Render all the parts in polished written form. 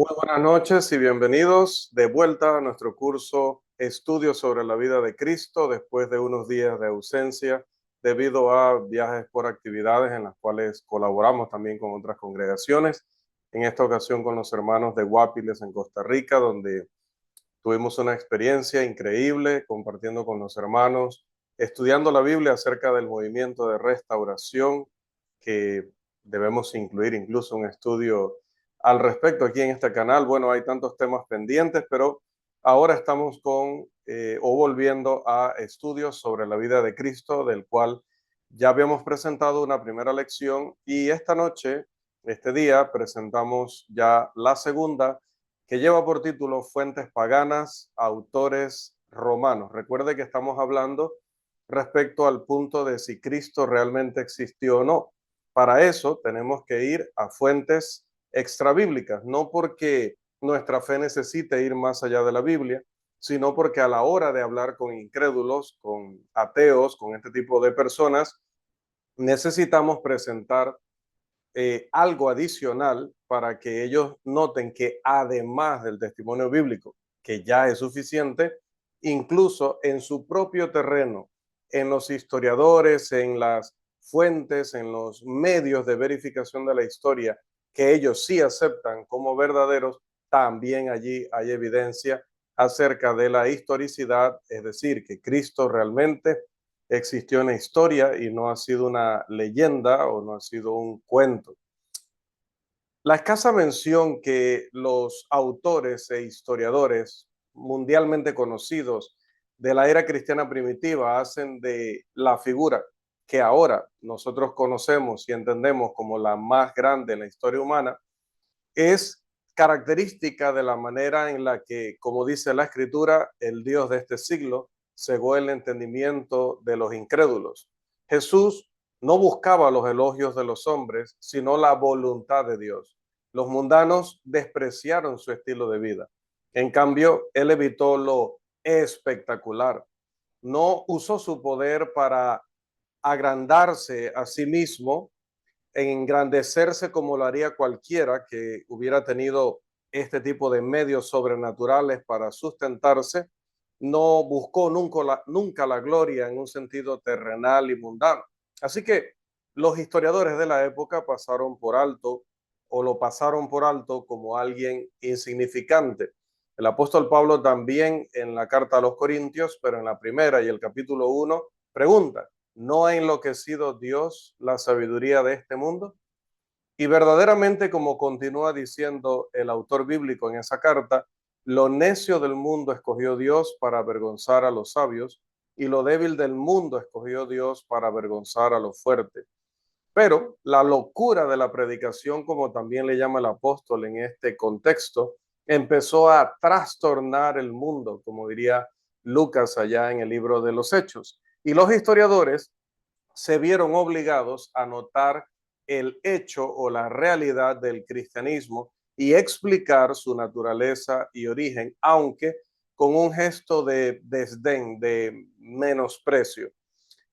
Muy buenas noches y bienvenidos de vuelta a nuestro curso Estudios sobre la vida de Cristo después de unos días de ausencia debido a viajes por actividades en las cuales colaboramos también con otras congregaciones. En esta ocasión con los hermanos de Guapiles en Costa Rica, donde tuvimos una experiencia increíble compartiendo con los hermanos, estudiando la Biblia acerca del movimiento de restauración que debemos incluir incluso un estudio al respecto aquí en este canal. Bueno, hay tantos temas pendientes, pero ahora estamos o volviendo a estudios sobre la vida de Cristo, del cual ya habíamos presentado una primera lección y esta noche, este día, presentamos ya la segunda, que lleva por título Fuentes paganas, autores romanos. Recuerde que estamos hablando respecto al punto de si Cristo realmente existió o no. Para eso tenemos que ir a fuentes extrabíblicas, no porque nuestra fe necesite ir más allá de la Biblia, sino porque a la hora de hablar con incrédulos, con ateos, con este tipo de personas, necesitamos presentar algo adicional para que ellos noten que además del testimonio bíblico, que ya es suficiente, incluso en su propio terreno, en los historiadores, en las fuentes, en los medios de verificación de la historia, que ellos sí aceptan como verdaderos, también allí hay evidencia acerca de la historicidad, es decir, que Cristo realmente existió en la historia y no ha sido una leyenda o no ha sido un cuento. La escasa mención que los autores e historiadores mundialmente conocidos de la era cristiana primitiva hacen de la figura que ahora nosotros conocemos y entendemos como la más grande en la historia humana es característica de la manera en la que, como dice la escritura, el Dios de este siglo cegó el entendimiento de los incrédulos. Jesús no buscaba los elogios de los hombres, sino la voluntad de Dios. Los mundanos despreciaron su estilo de vida. En cambio, él evitó lo espectacular. No usó su poder para agrandarse a sí mismo, engrandecerse como lo haría cualquiera que hubiera tenido este tipo de medios sobrenaturales para sustentarse. No buscó nunca la gloria en un sentido terrenal y mundano. Así que los historiadores de la época pasaron por alto o lo pasaron por alto como alguien insignificante. El apóstol Pablo también en la carta a los Corintios, pero en la primera y el capítulo 1, pregunta: ¿no ha enloquecido Dios la sabiduría de este mundo? Y verdaderamente, como continúa diciendo el autor bíblico en esa carta, lo necio del mundo escogió Dios para avergonzar a los sabios, y lo débil del mundo escogió Dios para avergonzar a los fuertes. Pero la locura de la predicación, como también le llama el apóstol en este contexto, empezó a trastornar el mundo, como diría Lucas allá en el libro de los Hechos. Y los historiadores se vieron obligados a notar el hecho o la realidad del cristianismo y explicar su naturaleza y origen, aunque con un gesto de desdén, de menosprecio.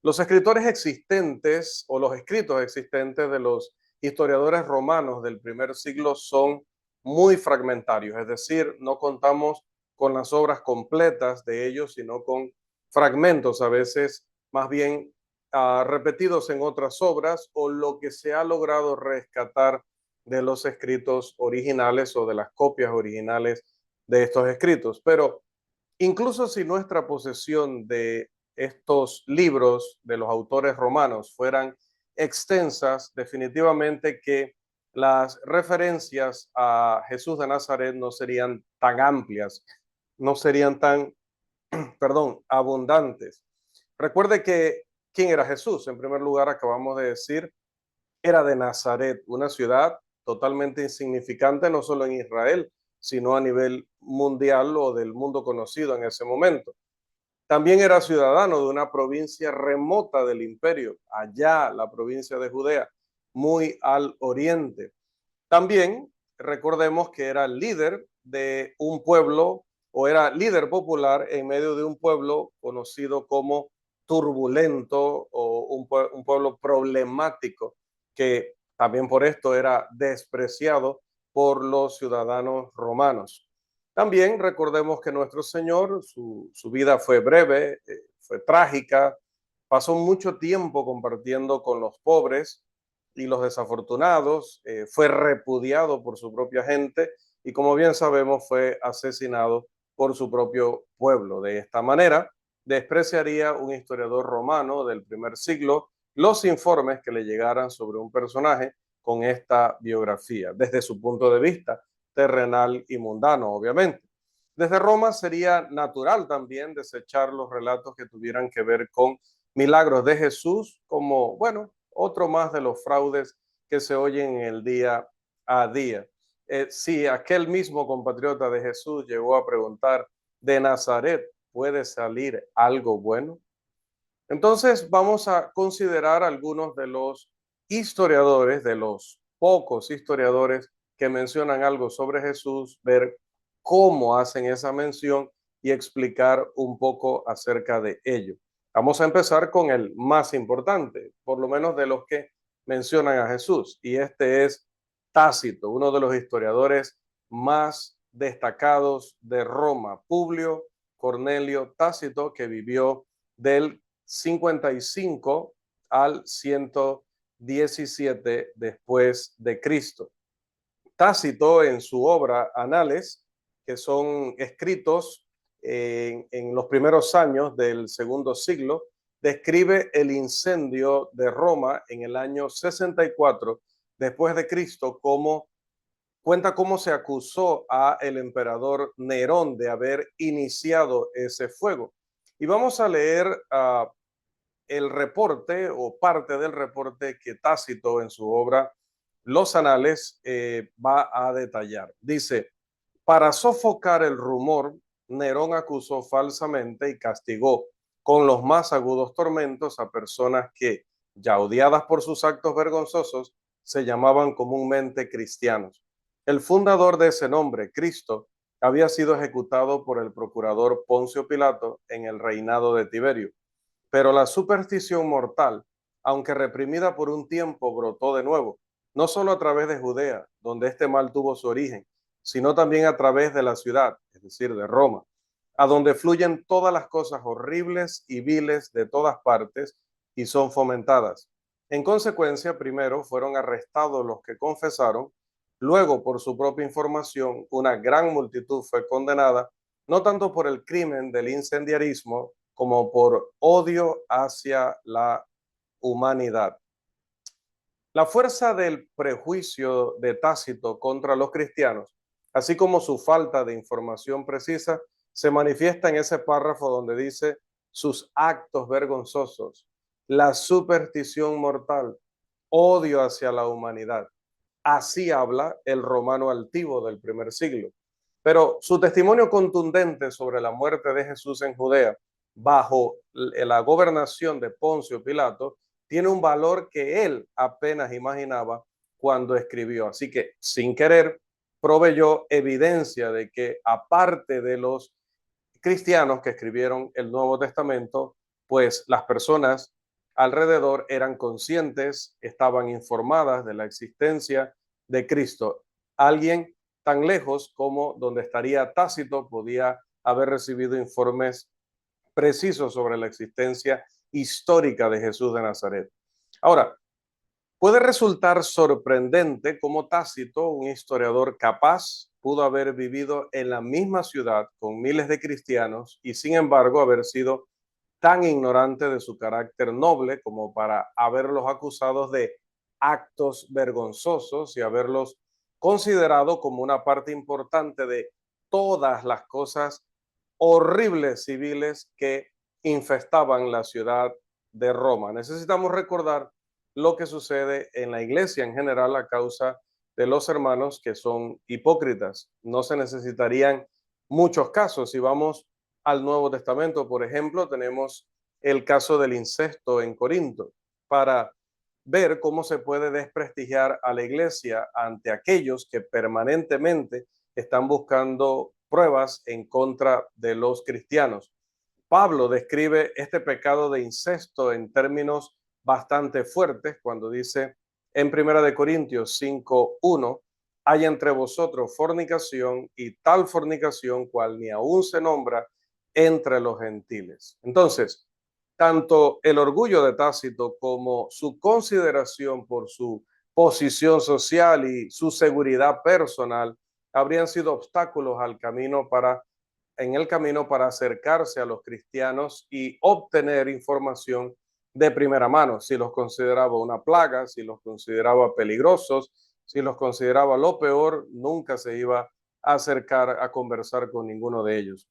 Los escritores existentes o los escritos existentes de los historiadores romanos del primer siglo son muy fragmentarios, es decir, no contamos con las obras completas de ellos, sino con fragmentos, a veces más bien repetidos en otras obras, o lo que se ha logrado rescatar de los escritos originales o de las copias originales de estos escritos. Pero incluso si nuestra posesión de estos libros de los autores romanos fueran extensas, definitivamente que las referencias a Jesús de Nazaret no serían tan amplias, no serían tan, perdón, abundantes. Recuerde que quién era Jesús. En primer lugar, acabamos de decir, era de Nazaret, una ciudad totalmente insignificante, no solo en Israel, sino a nivel mundial o del mundo conocido en ese momento. También era ciudadano de una provincia remota del imperio, allá la provincia de Judea, muy al oriente. También recordemos que era líder de un pueblo o era líder popular en medio de un pueblo conocido como turbulento o un pueblo problemático que también por esto era despreciado por los ciudadanos romanos. También recordemos que nuestro Señor, su vida fue breve, fue trágica, pasó mucho tiempo compartiendo con los pobres y los desafortunados, fue repudiado por su propia gente y, como bien sabemos, fue asesinado por su propio pueblo. De esta manera, despreciaría un historiador romano del primer siglo los informes que le llegaran sobre un personaje con esta biografía, desde su punto de vista terrenal y mundano, obviamente. Desde Roma sería natural también desechar los relatos que tuvieran que ver con milagros de Jesús, como, bueno, otro más de los fraudes que se oyen en el día a día. Si aquel mismo compatriota de Jesús llegó a preguntar, ¿de Nazaret puede salir algo bueno? Entonces vamos a considerar algunos de los historiadores, de los pocos historiadores que mencionan algo sobre Jesús, ver cómo hacen esa mención y explicar un poco acerca de ello. Vamos a empezar con el más importante, por lo menos de los que mencionan a Jesús, y este es Tácito, uno de los historiadores más destacados de Roma, Publio Cornelio Tácito, que vivió del 55 al 117 después de Cristo. Tácito, en su obra Anales, que son escritos en los primeros años del segundo siglo, describe el incendio de Roma en el año 64 después de Cristo, como cuenta cómo se acusó a el emperador Nerón de haber iniciado ese fuego. Y vamos a leer el reporte o parte del reporte que Tácito en su obra Los Anales va a detallar. Dice, para sofocar el rumor, Nerón acusó falsamente y castigó con los más agudos tormentos a personas que, ya odiadas por sus actos vergonzosos, se llamaban comúnmente cristianos. El fundador de ese nombre, Cristo, había sido ejecutado por el procurador Poncio Pilato en el reinado de Tiberio. Pero la superstición mortal, aunque reprimida por un tiempo, brotó de nuevo, no solo a través de Judea, donde este mal tuvo su origen, sino también a través de la ciudad, es decir, de Roma, a donde fluyen todas las cosas horribles y viles de todas partes y son fomentadas. En consecuencia, primero fueron arrestados los que confesaron, luego por su propia información, una gran multitud fue condenada, no tanto por el crimen del incendiarismo, como por odio hacia la humanidad. La fuerza del prejuicio de Tácito contra los cristianos, así como su falta de información precisa, se manifiesta en ese párrafo donde dice sus actos vergonzosos, la superstición mortal, odio hacia la humanidad. Así habla el romano altivo del primer siglo. Pero su testimonio contundente sobre la muerte de Jesús en Judea, bajo la gobernación de Poncio Pilato, tiene un valor que él apenas imaginaba cuando escribió. Así que, sin querer, proveyó evidencia de que, aparte de los cristianos que escribieron el Nuevo Testamento, pues las personas alrededor eran conscientes, estaban informadas de la existencia de Cristo. Alguien tan lejos como donde estaría Tácito podía haber recibido informes precisos sobre la existencia histórica de Jesús de Nazaret. Ahora, puede resultar sorprendente cómo Tácito, un historiador capaz, pudo haber vivido en la misma ciudad con miles de cristianos y, sin embargo, haber sido tan ignorante de su carácter noble como para haberlos acusado de actos vergonzosos y haberlos considerado como una parte importante de todas las cosas horribles civiles que infestaban la ciudad de Roma. Necesitamos recordar lo que sucede en la iglesia en general a causa de los hermanos que son hipócritas. No se necesitarían muchos casos. Si vamos al Nuevo Testamento, por ejemplo, tenemos el caso del incesto en Corinto, para ver cómo se puede desprestigiar a la iglesia ante aquellos que permanentemente están buscando pruebas en contra de los cristianos. Pablo describe este pecado de incesto en términos bastante fuertes cuando dice en Primera de Corintios 5:1, hay entre vosotros fornicación, y tal fornicación cual ni aún se nombra entre los gentiles. Entonces, tanto el orgullo de Tácito como su consideración por su posición social y su seguridad personal habrían sido obstáculos al camino en el camino para acercarse a los cristianos y obtener información de primera mano, si los consideraba una plaga, si los consideraba peligrosos, si los consideraba lo peor, nunca se iba a acercar a conversar con ninguno de ellos.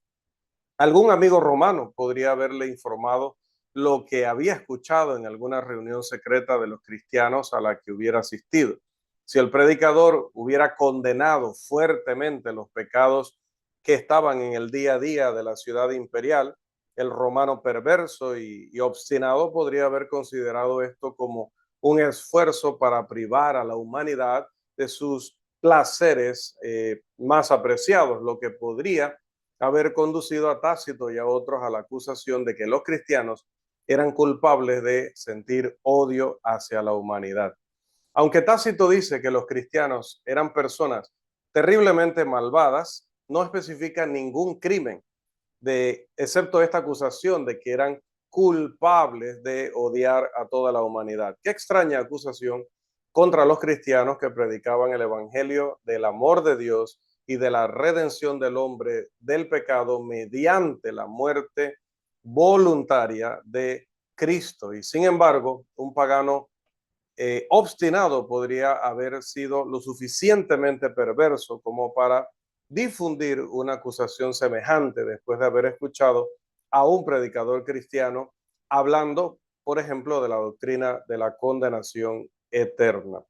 Algún amigo romano podría haberle informado lo que había escuchado en alguna reunión secreta de los cristianos a la que hubiera asistido. Si el predicador hubiera condenado fuertemente los pecados que estaban en el día a día de la ciudad imperial, el romano perverso y obstinado podría haber considerado esto como un esfuerzo para privar a la humanidad de sus placeres más apreciados, lo que podría haber conducido a Tácito y a otros a la acusación de que los cristianos eran culpables de sentir odio hacia la humanidad. Aunque Tácito dice que los cristianos eran personas terriblemente malvadas, no especifica ningún crimen, excepto esta acusación de que eran culpables de odiar a toda la humanidad. Qué extraña acusación contra los cristianos que predicaban el evangelio del amor de Dios y de la redención del hombre del pecado mediante la muerte voluntaria de Cristo. Y sin embargo, un pagano obstinado podría haber sido lo suficientemente perverso como para difundir una acusación semejante después de haber escuchado a un predicador cristiano hablando, por ejemplo, de la doctrina de la condenación eterna.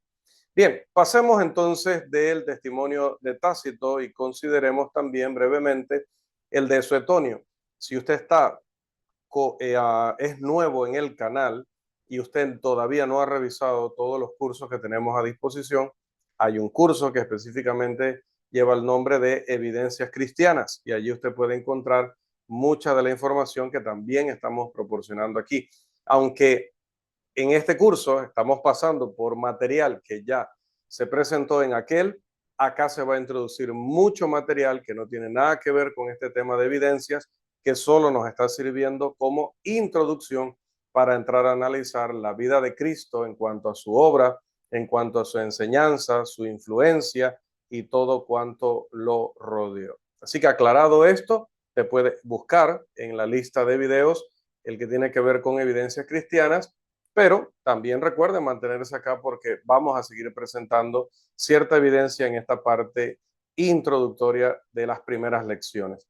Bien, pasemos entonces del testimonio de Tácito y consideremos también brevemente el de Suetonio. Si usted es nuevo en el canal y usted todavía no ha revisado todos los cursos que tenemos a disposición, hay un curso que específicamente lleva el nombre de Evidencias Cristianas y allí usted puede encontrar mucha de la información que también estamos proporcionando aquí. Aunque en este curso estamos pasando por material que ya se presentó en aquel, acá se va a introducir mucho material que no tiene nada que ver con este tema de evidencias, que solo nos está sirviendo como introducción para entrar a analizar la vida de Cristo en cuanto a su obra, en cuanto a su enseñanza, su influencia y todo cuanto lo rodeó. Así que aclarado esto, te puede buscar en la lista de videos el que tiene que ver con evidencias cristianas, pero también recuerden mantenerse acá porque vamos a seguir presentando cierta evidencia en esta parte introductoria de las primeras lecciones.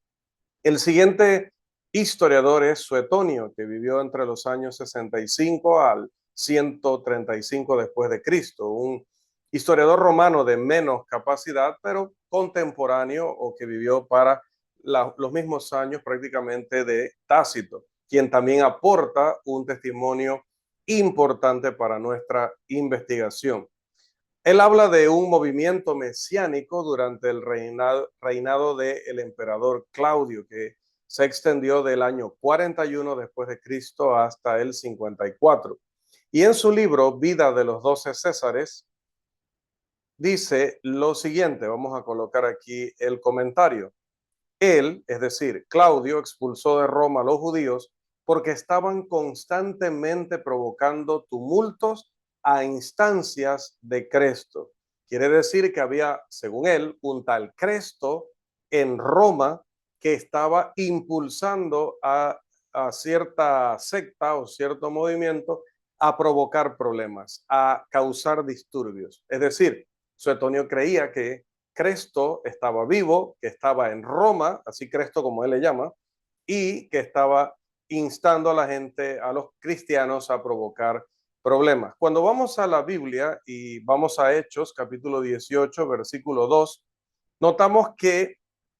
El siguiente historiador es Suetonio, que vivió entre los años 65 al 135 después de Cristo, un historiador romano de menos capacidad, pero contemporáneo o que vivió para los mismos años prácticamente de Tácito, quien también aporta un testimonio importante para nuestra investigación. Él habla de un movimiento mesiánico durante el reinado del emperador Claudio, que se extendió del año 41 después de Cristo hasta el 54. Y en su libro Vida de los 12 Césares dice lo siguiente, vamos a colocar aquí el comentario. Él, es decir, Claudio, expulsó de Roma a los judíos porque estaban constantemente provocando tumultos a instancias de Cresto. Quiere decir que había, según él, un tal Cresto en Roma que estaba impulsando a cierta secta o cierto movimiento a provocar problemas, a causar disturbios. Es decir, Suetonio creía que Cresto estaba vivo, que estaba en Roma, así Cresto como él le llama, y que estaba instando a la gente, a los cristianos, a provocar problemas. Cuando vamos a la Biblia y vamos a Hechos, capítulo 18, versículo 2, notamos que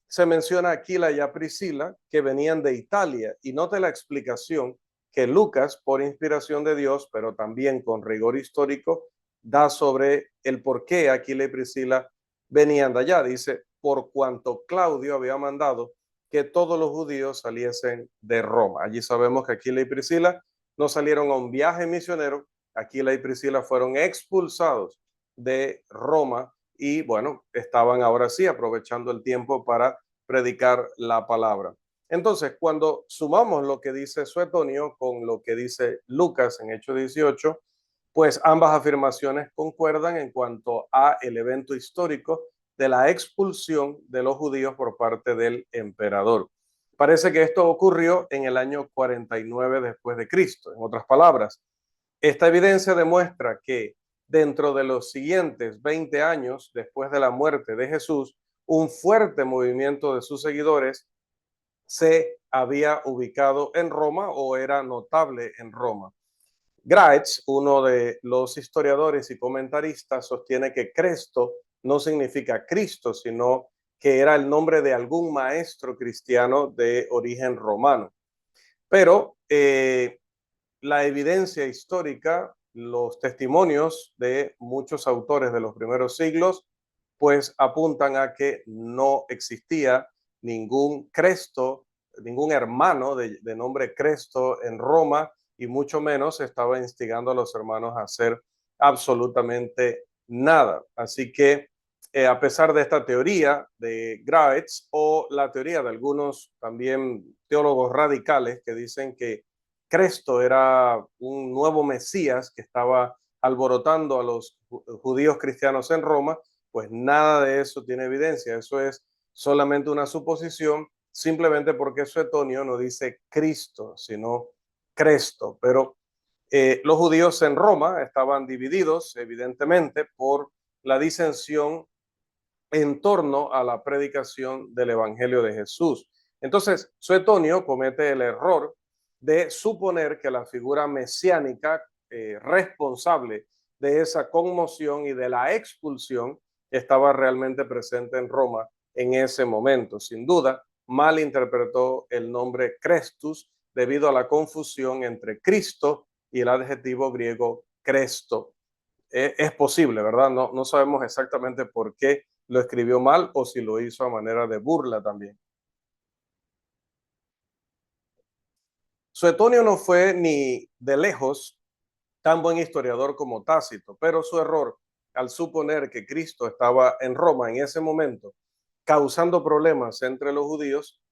se menciona a Aquila y a Priscila, que venían de Italia, y note la explicación que Lucas, por inspiración de Dios, pero también con rigor histórico, da sobre el por qué Aquila y Priscila venían de allá. Dice, por cuanto Claudio había mandado que todos los judíos saliesen de Roma. Allí sabemos que Aquila y Priscila no salieron a un viaje misionero. Aquila y Priscila fueron expulsados de Roma y bueno, estaban ahora sí aprovechando el tiempo para predicar la palabra. Entonces, cuando sumamos lo que dice Suetonio con lo que dice Lucas en Hechos 18, pues ambas afirmaciones concuerdan en cuanto a el evento histórico de la expulsión de los judíos por parte del emperador. Parece que esto ocurrió en el año 49 después de Cristo. En otras palabras, esta evidencia demuestra que dentro de los siguientes 20 años después de la muerte de Jesús, un fuerte movimiento de sus seguidores se había ubicado en Roma o era notable en Roma. Graetz, uno de los historiadores y comentaristas, sostiene que Cresto no significa Cristo, sino que era el nombre de algún maestro cristiano de origen romano. Pero la evidencia histórica, los testimonios de muchos autores de los primeros siglos, pues apuntan a que no existía ningún Cresto, ningún hermano de nombre Cresto en Roma, y mucho menos estaba instigando a los hermanos a hacer absolutamente nada. Así que a pesar de esta teoría de Graetz o la teoría de algunos también teólogos radicales que dicen que Cristo era un nuevo Mesías que estaba alborotando a los judíos cristianos en Roma, pues nada de eso tiene evidencia. Eso es solamente una suposición, simplemente porque Suetonio no dice Cristo, sino Cresto. Pero los judíos en Roma estaban divididos, evidentemente, por la disensión en torno a la predicación del Evangelio de Jesús. Entonces, Suetonio comete el error de suponer que la figura mesiánica responsable de esa conmoción y de la expulsión estaba realmente presente en Roma en ese momento. Sin duda, malinterpretó el nombre Crestus debido a la confusión entre Cristo y el adjetivo griego Cresto. Es posible, ¿verdad? No sabemos exactamente por qué lo escribió mal o si lo hizo a manera de burla también. Suetonio no fue ni de lejos tan buen historiador como Tácito, pero su error al suponer que Cristo estaba en Roma en ese momento, causando problemas entre los judíos,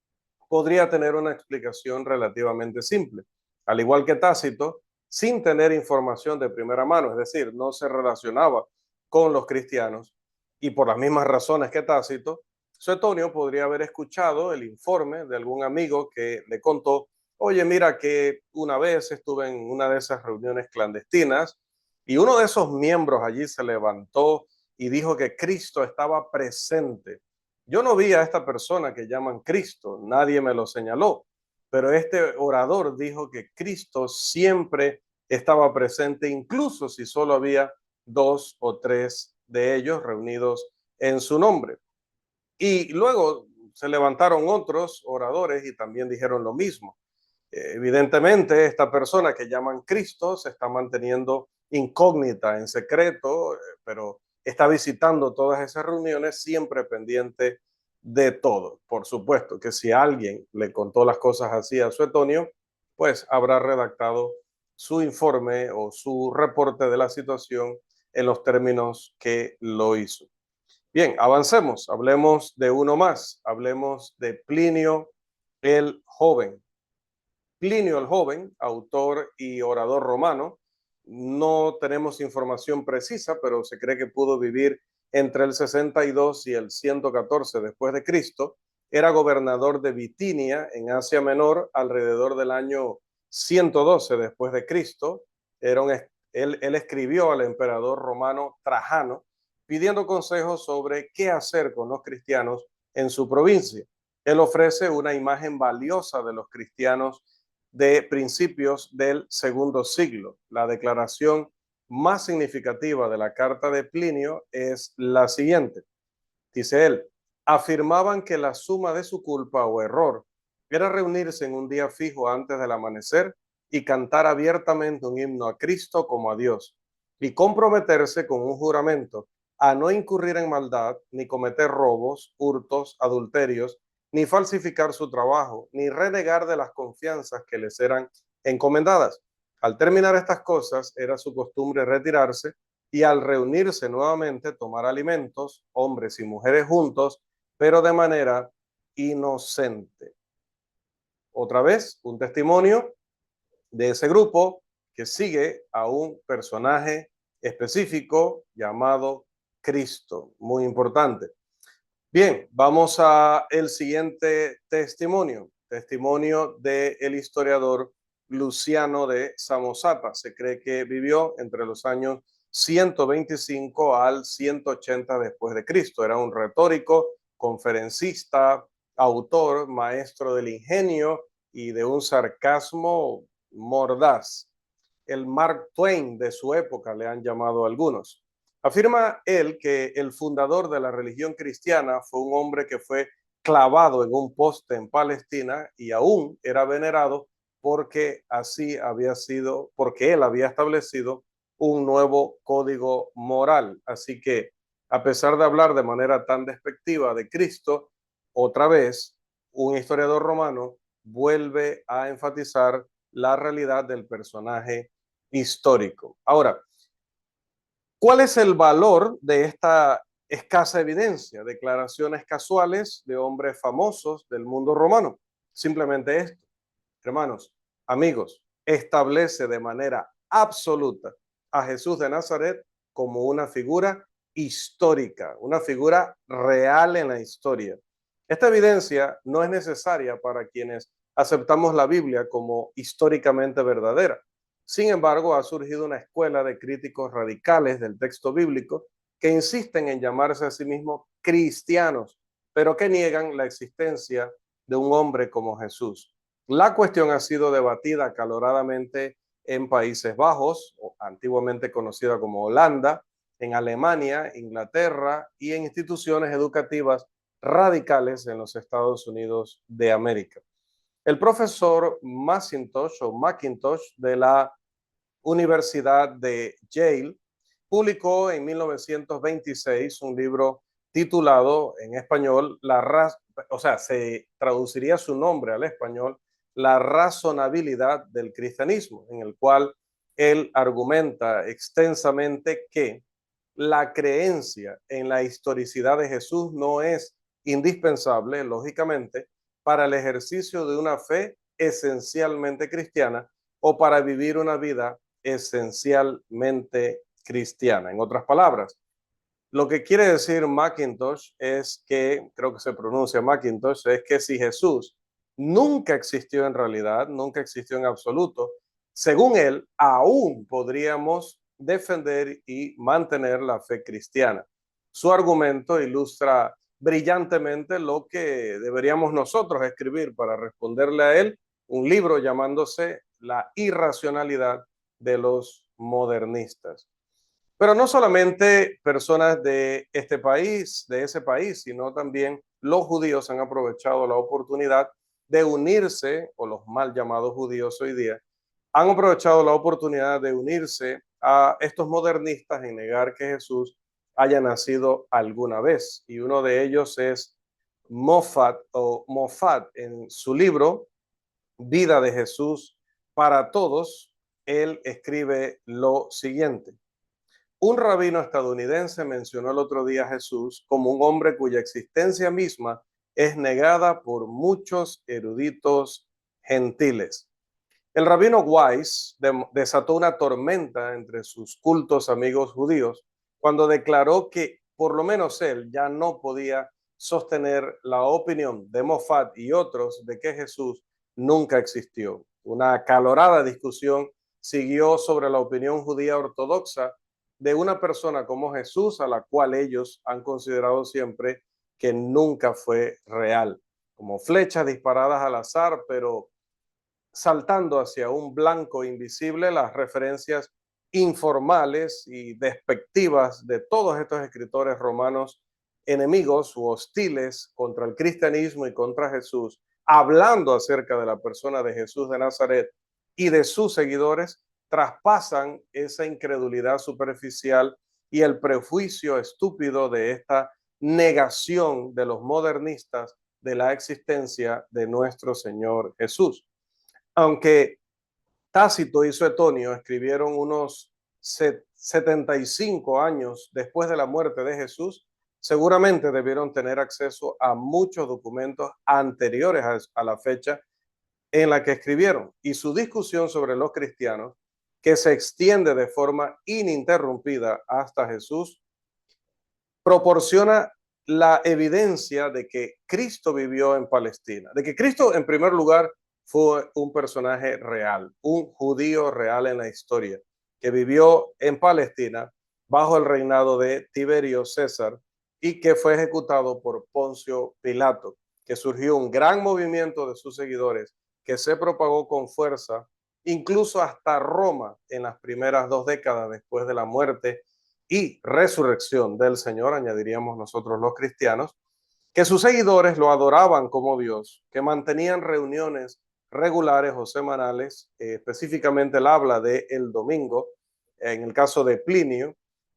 podría tener una explicación relativamente simple. Al igual que Tácito, sin tener información de primera mano, es decir, no se relacionaba con los cristianos y por las mismas razones que Tácito, Suetonio podría haber escuchado el informe de algún amigo que le contó: oye, mira que una vez estuve en una de esas reuniones clandestinas y uno de esos miembros allí se levantó y dijo que Cristo estaba presente. Yo no vi a esta persona que llaman Cristo, nadie me lo señaló, pero este orador dijo que Cristo siempre estaba presente, incluso si solo había dos o tres de ellos reunidos en su nombre. Y luego se levantaron otros oradores y también dijeron lo mismo. Evidentemente, esta persona que llaman Cristo se está manteniendo incógnita, en secreto, pero está visitando todas esas reuniones siempre pendiente de todo. Por supuesto que si alguien le contó las cosas así a Suetonio, pues habrá redactado su informe o su reporte de la situación en los términos que lo hizo. Bien, avancemos, hablemos de uno más, hablemos de Plinio el Joven. Plinio el Joven, autor y orador romano, no tenemos información precisa, pero se cree que pudo vivir entre el 62 y el 114 después de Cristo. Era gobernador de Bitinia en Asia Menor alrededor del año 112 después de Cristo. Él escribió al emperador romano Trajano pidiendo consejos sobre qué hacer con los cristianos en su provincia. Él ofrece una imagen valiosa de los cristianos de principios del segundo siglo. La declaración más significativa de la carta de Plinio es la siguiente. Dice él: afirmaban que la suma de su culpa o error era reunirse en un día fijo antes del amanecer y cantar abiertamente un himno a Cristo como a Dios, y comprometerse con un juramento a no incurrir en maldad, ni cometer robos, hurtos, adulterios, ni falsificar su trabajo, ni renegar de las confianzas que les eran encomendadas. Al terminar estas cosas, era su costumbre retirarse y al reunirse nuevamente tomar alimentos, hombres y mujeres juntos, pero de manera inocente. Otra vez, un testimonio de ese grupo que sigue a un personaje específico llamado Cristo. Muy importante. Bien, vamos a el siguiente testimonio. Testimonio del historiador Luciano de Samosata. Se cree que vivió entre los años 125 al 180 después de Cristo. Era un retórico, conferencista, autor, maestro del ingenio y de un sarcasmo mordaz. El Mark Twain de su época, le han llamado algunos. Afirma él que el fundador de la religión cristiana fue un hombre que fue clavado en un poste en Palestina y aún era venerado porque así había sido, porque él había establecido un nuevo código moral. Así que, a pesar de hablar de manera tan despectiva de Cristo, otra vez un historiador romano vuelve a enfatizar la realidad del personaje histórico. Ahora, ¿cuál es el valor de esta escasa evidencia? Declaraciones casuales de hombres famosos del mundo romano. Simplemente esto, hermanos, amigos, establece de manera absoluta a Jesús de Nazaret como una figura histórica, una figura real en la historia. Esta evidencia no es necesaria para quienes aceptamos la Biblia como históricamente verdadera. Sin embargo, ha surgido una escuela de críticos radicales del texto bíblico que insisten en llamarse a sí mismos cristianos, pero que niegan la existencia de un hombre como Jesús. La cuestión ha sido debatida acaloradamente en Países Bajos, antiguamente conocida como Holanda, en Alemania, Inglaterra y en instituciones educativas radicales en los Estados Unidos de América. El profesor Mackintosh de la Universidad de Yale publicó en 1926 un libro titulado en español, se traduciría su nombre al español, La razonabilidad del cristianismo, en el cual él argumenta extensamente que la creencia en la historicidad de Jesús no es indispensable, lógicamente, para el ejercicio de una fe esencialmente cristiana o para vivir una vida esencialmente cristiana. En otras palabras, lo que quiere decir Mackintosh es que, creo que se pronuncia Mackintosh, es que si Jesús nunca existió en realidad, nunca existió en absoluto, según él, aún podríamos defender y mantener la fe cristiana. Su argumento ilustra brillantemente lo que deberíamos nosotros escribir para responderle a él, un libro llamándose La irracionalidad de los modernistas. Pero no solamente personas de este país, de ese país, sino también los judíos han aprovechado la oportunidad de unirse, o los mal llamados judíos hoy día, han aprovechado la oportunidad de unirse a estos modernistas en negar que Jesús haya nacido alguna vez. Y uno de ellos es Moffat en su libro Vida de Jesús para Todos. Él escribe lo siguiente. Un rabino estadounidense mencionó el otro día a Jesús como un hombre cuya existencia misma es negada por muchos eruditos gentiles. El rabino Weiss desató una tormenta entre sus cultos amigos judíos cuando declaró que por lo menos él ya no podía sostener la opinión de Moffat y otros de que Jesús nunca existió. Una acalorada discusión siguió sobre la opinión judía ortodoxa de una persona como Jesús, a la cual ellos han considerado siempre que nunca fue real, como flechas disparadas al azar, pero saltando hacia un blanco invisible las referencias informales y despectivas de todos estos escritores romanos enemigos u hostiles contra el cristianismo y contra Jesús, hablando acerca de la persona de Jesús de Nazaret y de sus seguidores, traspasan esa incredulidad superficial y el prejuicio estúpido de esta negación de los modernistas de la existencia de nuestro Señor Jesús. Aunque Tácito y Suetonio escribieron unos 75 años después de la muerte de Jesús, seguramente debieron tener acceso a muchos documentos anteriores a la fecha en la que escribieron. Y su discusión sobre los cristianos, que se extiende de forma ininterrumpida hasta Jesús, proporciona la evidencia de que Cristo vivió en Palestina, de que Cristo en primer lugar fue un personaje real, un judío real en la historia, que vivió en Palestina bajo el reinado de Tiberio César y que fue ejecutado por Poncio Pilato, que surgió un gran movimiento de sus seguidores que se propagó con fuerza, incluso hasta Roma en las primeras 2 décadas después de la muerte y resurrección del Señor, añadiríamos nosotros los cristianos, que sus seguidores lo adoraban como Dios, que mantenían reuniones regulares o semanales, específicamente él habla de el domingo, en el caso de Plinio,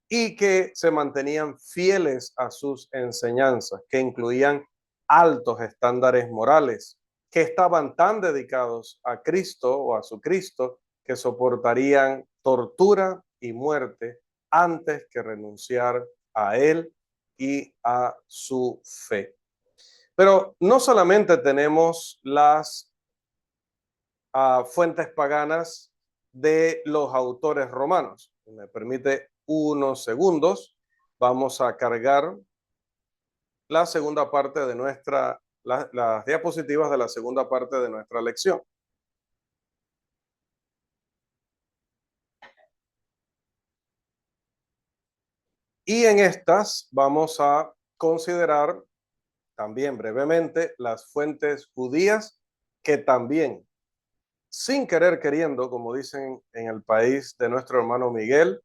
y que se mantenían fieles a sus enseñanzas, que incluían altos estándares morales, que estaban tan dedicados a Cristo o a su Cristo que soportarían tortura y muerte antes que renunciar a él y a su fe. Pero no solamente tenemos las fuentes paganas de los autores romanos. Si me permite unos segundos, vamos a cargar la segunda parte de las diapositivas de la segunda parte de nuestra lección. Y en estas vamos a considerar también brevemente las fuentes judías que también, sin querer queriendo, como dicen en el país de nuestro hermano Miguel,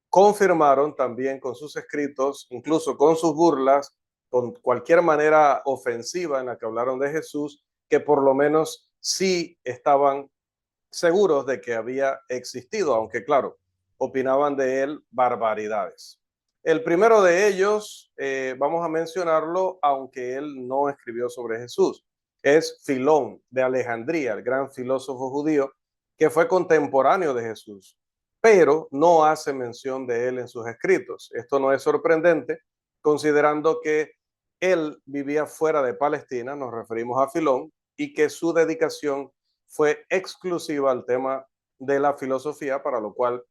confirmaron también con sus escritos, incluso con sus burlas, con cualquier manera ofensiva en la que hablaron de Jesús, que por lo menos sí estaban seguros de que había existido, aunque claro, opinaban de él barbaridades. El primero de ellos, vamos a mencionarlo, aunque él no escribió sobre Jesús, es Filón de Alejandría, el gran filósofo judío que fue contemporáneo de Jesús, pero no hace mención de él en sus escritos. Esto no es sorprendente, considerando que él vivía fuera de Palestina, nos referimos a Filón, y que su dedicación fue exclusiva al tema de la filosofía, para lo cual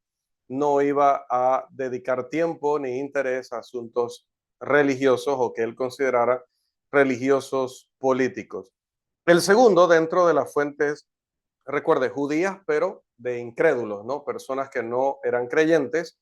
no iba a dedicar tiempo ni interés a asuntos religiosos o que él considerara religiosos políticos. El segundo, dentro de las fuentes, recuerde, judías, pero de incrédulos, ¿no? Personas que no eran creyentes,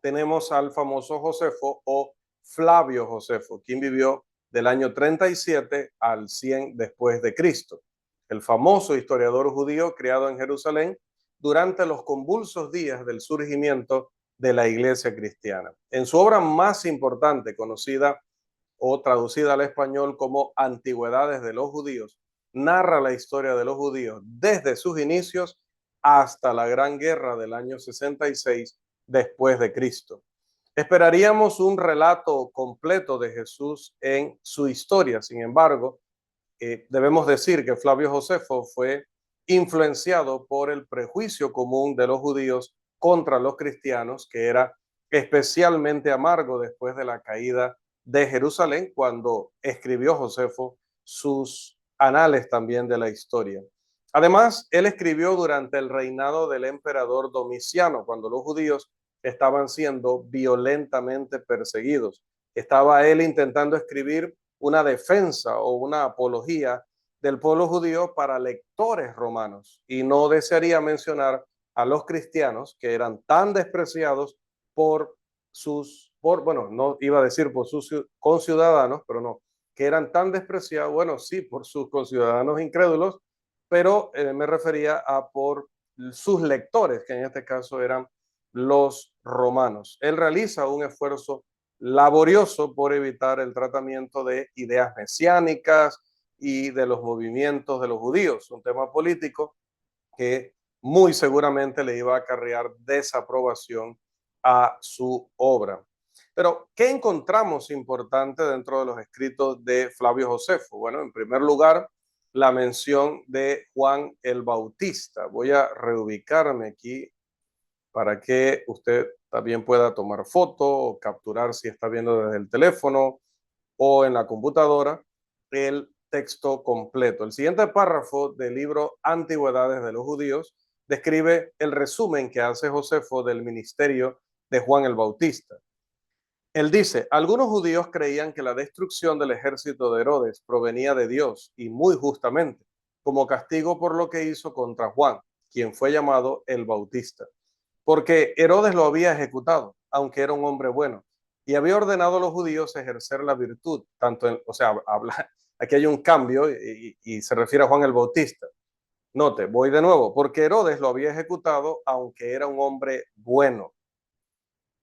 tenemos al famoso Josefo o Flavio Josefo, quien vivió del año 37 al 100 después de Cristo. El famoso historiador judío criado en Jerusalén durante los convulsos días del surgimiento de la iglesia cristiana. En su obra más importante, conocida o traducida al español como Antigüedades de los Judíos, narra la historia de los judíos desde sus inicios hasta la Gran Guerra del año 66 después de Cristo. Esperaríamos un relato completo de Jesús en su historia. Sin embargo, debemos decir que Flavio Josefo fue influenciado por el prejuicio común de los judíos contra los cristianos, que era especialmente amargo después de la caída de Jerusalén, cuando escribió Josefo sus anales también de la historia. Además, él escribió durante el reinado del emperador Domiciano, cuando los judíos estaban siendo violentamente perseguidos. Estaba él intentando escribir una defensa o una apología del pueblo judío para lectores romanos, y no desearía mencionar a los cristianos que eran tan despreciados bueno, no iba a decir por sus conciudadanos, pero no, que eran tan despreciados, bueno, sí, por sus conciudadanos incrédulos, pero me refería a por sus lectores, que en este caso eran los romanos. Él realiza un esfuerzo laborioso por evitar el tratamiento de ideas mesiánicas y de los movimientos de los judíos, un tema político que muy seguramente le iba a acarrear desaprobación a su obra. Pero, ¿qué encontramos importante dentro de los escritos de Flavio Josefo? Bueno, en primer lugar, la mención de Juan el Bautista. Voy a reubicarme aquí para que usted también pueda tomar foto o capturar si está viendo desde el teléfono o en la computadora el texto completo. El siguiente párrafo del libro Antigüedades de los Judíos describe el resumen que hace Josefo del ministerio de Juan el Bautista. Él dice, algunos judíos creían que la destrucción del ejército de Herodes provenía de Dios y muy justamente, como castigo por lo que hizo contra Juan, quien fue llamado el Bautista, porque Herodes lo había ejecutado, aunque era un hombre bueno, y había ordenado a los judíos ejercer la virtud, tanto en, o sea, aquí hay un cambio y se refiere a Juan el Bautista. Note, voy de nuevo, porque Herodes lo había ejecutado, aunque era un hombre bueno.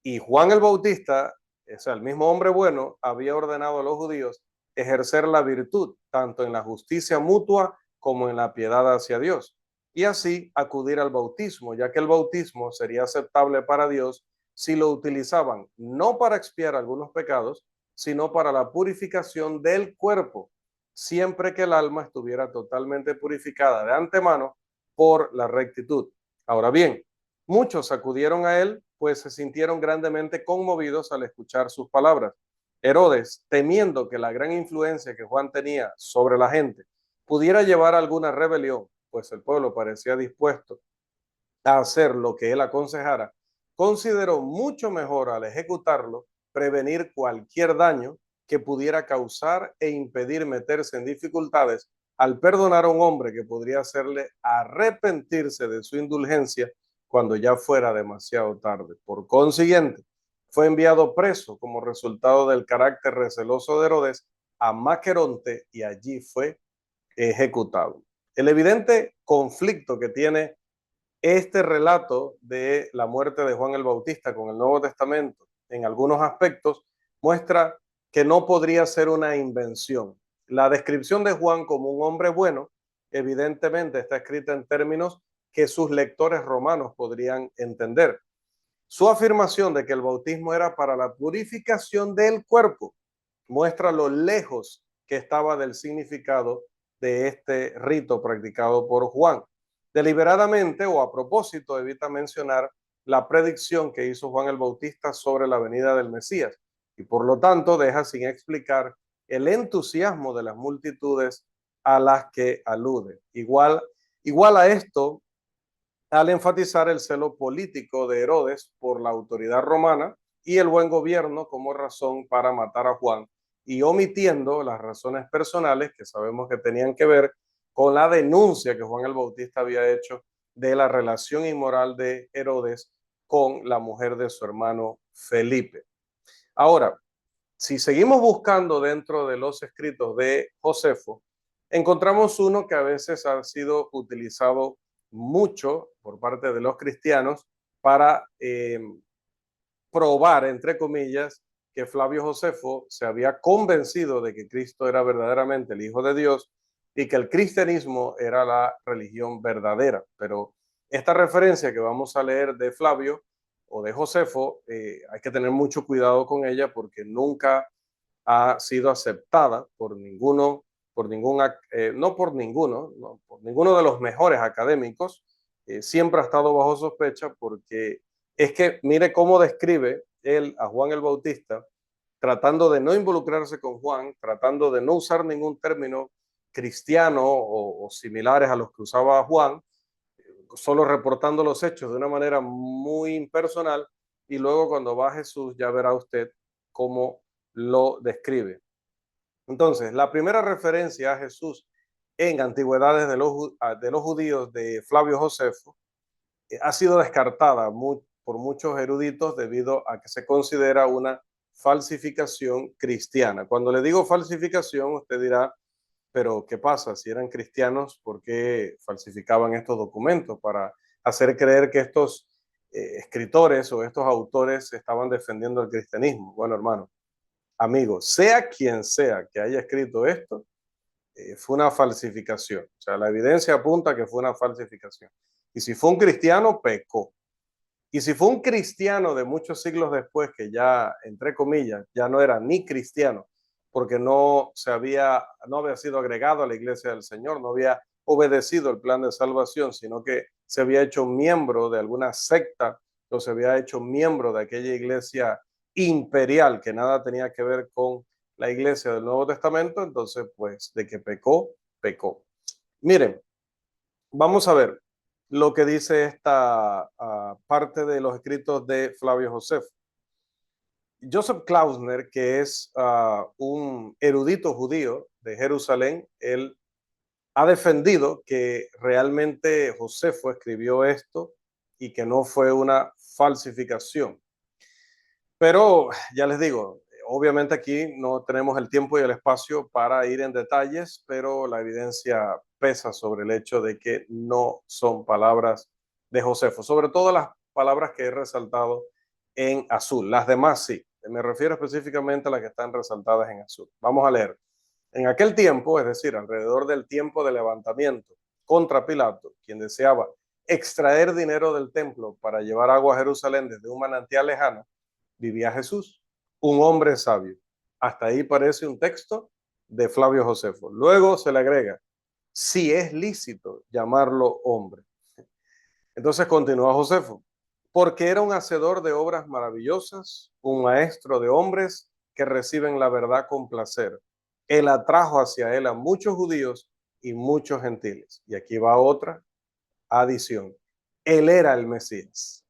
Y Juan el Bautista, o sea, el mismo hombre bueno, había ordenado a los judíos ejercer la virtud, tanto en la justicia mutua como en la piedad hacia Dios, y así acudir al bautismo, ya que el bautismo sería aceptable para Dios si lo utilizaban no para expiar algunos pecados, sino para la purificación del cuerpo, siempre que el alma estuviera totalmente purificada de antemano por la rectitud. Ahora bien, muchos acudieron a él, pues se sintieron grandemente conmovidos al escuchar sus palabras. Herodes, temiendo que la gran influencia que Juan tenía sobre la gente pudiera llevar a alguna rebelión, pues el pueblo parecía dispuesto a hacer lo que él aconsejara, consideró mucho mejor al ejecutarlo prevenir cualquier daño que pudiera causar e impedir meterse en dificultades al perdonar a un hombre que podría hacerle arrepentirse de su indulgencia cuando ya fuera demasiado tarde. Por consiguiente, fue enviado preso como resultado del carácter receloso de Herodes a Maqueronte y allí fue ejecutado. El evidente conflicto que tiene este relato de la muerte de Juan el Bautista con el Nuevo Testamento, en algunos aspectos, muestra que no podría ser una invención. La descripción de Juan como un hombre bueno, evidentemente está escrita en términos que sus lectores romanos podrían entender. Su afirmación de que el bautismo era para la purificación del cuerpo muestra lo lejos que estaba del significado de este rito practicado por Juan. Deliberadamente o a propósito evita mencionar la predicción que hizo Juan el Bautista sobre la venida del Mesías y por lo tanto deja sin explicar el entusiasmo de las multitudes a las que alude. Igual a esto, al enfatizar el celo político de Herodes por la autoridad romana y el buen gobierno como razón para matar a Juan, y omitiendo las razones personales que sabemos que tenían que ver con la denuncia que Juan el Bautista había hecho de la relación inmoral de Herodes con la mujer de su hermano Felipe. Ahora, si seguimos buscando dentro de los escritos de Josefo, encontramos uno que a veces ha sido utilizado mucho por parte de los cristianos para probar, entre comillas, que Flavio Josefo se había convencido de que Cristo era verdaderamente el Hijo de Dios y que el cristianismo era la religión verdadera. Pero esta referencia que vamos a leer de Flavio o de Josefo, hay que tener mucho cuidado con ella porque nunca ha sido aceptada por ninguno, no por ninguno, no, por ninguno de los mejores académicos. Siempre ha estado bajo sospecha porque es que mire cómo describe él a Juan el Bautista, tratando de no involucrarse con Juan, tratando de no usar ningún término cristiano o similares a los que usaba Juan, solo reportando los hechos de una manera muy impersonal y luego cuando va Jesús ya verá usted cómo lo describe. Entonces, la primera referencia a Jesús en Antigüedades de los Judíos de Flavio Josefo ha sido descartada por muchos eruditos debido a que se considera una falsificación cristiana. Cuando le digo falsificación, usted dirá, pero ¿qué pasa? Si eran cristianos, ¿por qué falsificaban estos documentos para hacer creer que estos escritores o estos autores estaban defendiendo el cristianismo? Bueno, hermano, amigo, sea quien sea que haya escrito esto, fue una falsificación. O sea, la evidencia apunta que fue una falsificación. Y si fue un cristiano, pecó. Y si fue un cristiano de muchos siglos después, que ya, entre comillas, ya no era ni cristiano, porque no había sido agregado a la iglesia del Señor, no había obedecido el plan de salvación, sino que se había hecho miembro de alguna secta o se había hecho miembro de aquella iglesia imperial que nada tenía que ver con la iglesia del Nuevo Testamento, entonces pues de que pecó, pecó. Miren, vamos a ver lo que dice esta parte de los escritos de Flavio Josefo. Joseph Klausner, que es un erudito judío de Jerusalén, él ha defendido que realmente Josefo escribió esto y que no fue una falsificación. Pero ya les digo, obviamente aquí no tenemos el tiempo y el espacio para ir en detalles, pero la evidencia pesa sobre el hecho de que no son palabras de Josefo, sobre todo las palabras que he resaltado en azul. Las demás sí, me refiero específicamente a las que están resaltadas en azul. Vamos a leer. En aquel tiempo, es decir, alrededor del tiempo del levantamiento contra Pilato, quien deseaba extraer dinero del templo para llevar agua a Jerusalén desde un manantial lejano, vivía Jesús, un hombre sabio. Hasta ahí parece un texto de Flavio Josefo. Luego se le agrega, si es lícito llamarlo hombre. Entonces continúa Josefo, porque era un hacedor de obras maravillosas, un maestro de hombres que reciben la verdad con placer. Él atrajo hacia él a muchos judíos y muchos gentiles. Y aquí va otra adición. Él era el Mesías.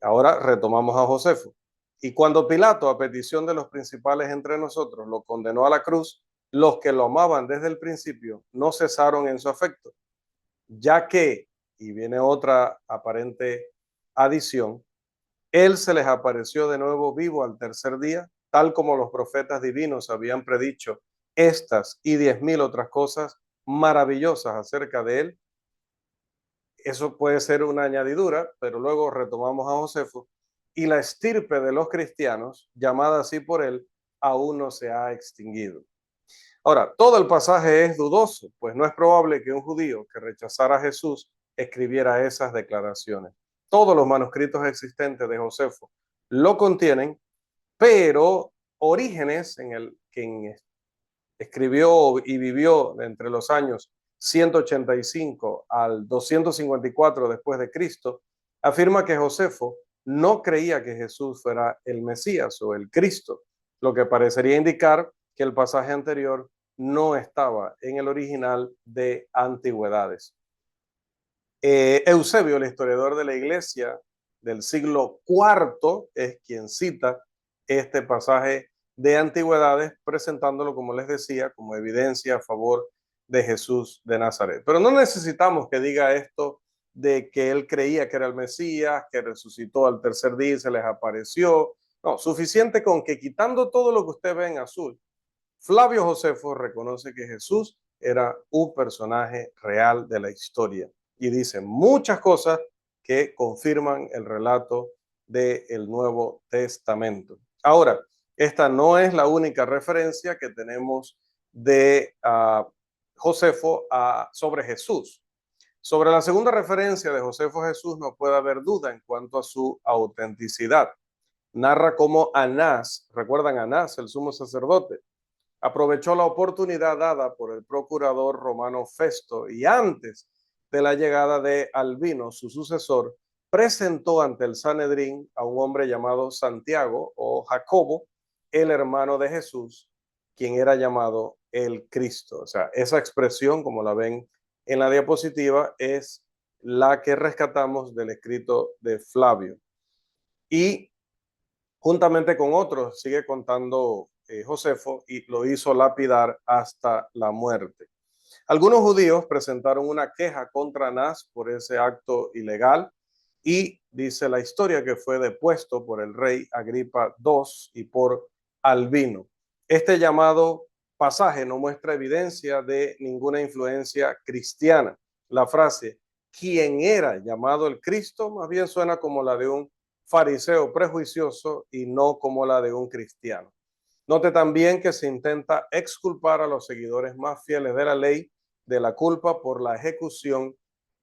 Ahora retomamos a Josefo. Y cuando Pilato, a petición de los principales entre nosotros, lo condenó a la cruz, los que lo amaban desde el principio no cesaron en su afecto, ya que, y viene otra aparente adición, él se les apareció de nuevo vivo al tercer día, tal como los profetas divinos habían predicho estas y 10,000 otras cosas maravillosas acerca de él. Eso puede ser una añadidura, pero luego retomamos a Josefo y la estirpe de los cristianos, llamada así por él, aún no se ha extinguido. Ahora, todo el pasaje es dudoso, pues no es probable que un judío que rechazara a Jesús escribiera esas declaraciones. Todos los manuscritos existentes de Josefo lo contienen, pero Orígenes, quien escribió y vivió entre los años 185 al 254 después de Cristo, afirma que Josefo no creía que Jesús fuera el Mesías o el Cristo, lo que parecería indicar que el pasaje anterior no estaba en el original de Antigüedades. Eusebio, el historiador de la iglesia del siglo IV, es quien cita este pasaje de Antigüedades, presentándolo, como les decía, como evidencia a favor de Jesús de Nazaret. Pero no necesitamos que diga esto de que él creía que era el Mesías, que resucitó al tercer día y se les apareció. No, suficiente con que quitando todo lo que usted ve en azul, Flavio Josefo reconoce que Jesús era un personaje real de la historia y dice muchas cosas que confirman el relato del Nuevo Testamento. Ahora, esta no es la única referencia que tenemos de Josefo sobre Jesús. Sobre la segunda referencia de Josefo a Jesús no puede haber duda en cuanto a su autenticidad. Narra cómo Anás, ¿recuerdan a Anás, el sumo sacerdote? Aprovechó la oportunidad dada por el procurador romano Festo y antes de la llegada de Albino, su sucesor, presentó ante el Sanedrín a un hombre llamado Santiago o Jacobo, el hermano de Jesús, quien era llamado el Cristo. O sea, esa expresión, como la ven en la diapositiva, es la que rescatamos del escrito de Flavio. Y juntamente con otros, sigue contando Josefo, y lo hizo lapidar hasta la muerte. Algunos judíos presentaron una queja contra Anás por ese acto ilegal y dice la historia que fue depuesto por el rey Agripa II y por Albino. Este llamado pasaje no muestra evidencia de ninguna influencia cristiana. La frase, ¿quién era llamado el Cristo? Más bien suena como la de un fariseo prejuicioso y no como la de un cristiano. Note también que se intenta exculpar a los seguidores más fieles de la ley de la culpa por la ejecución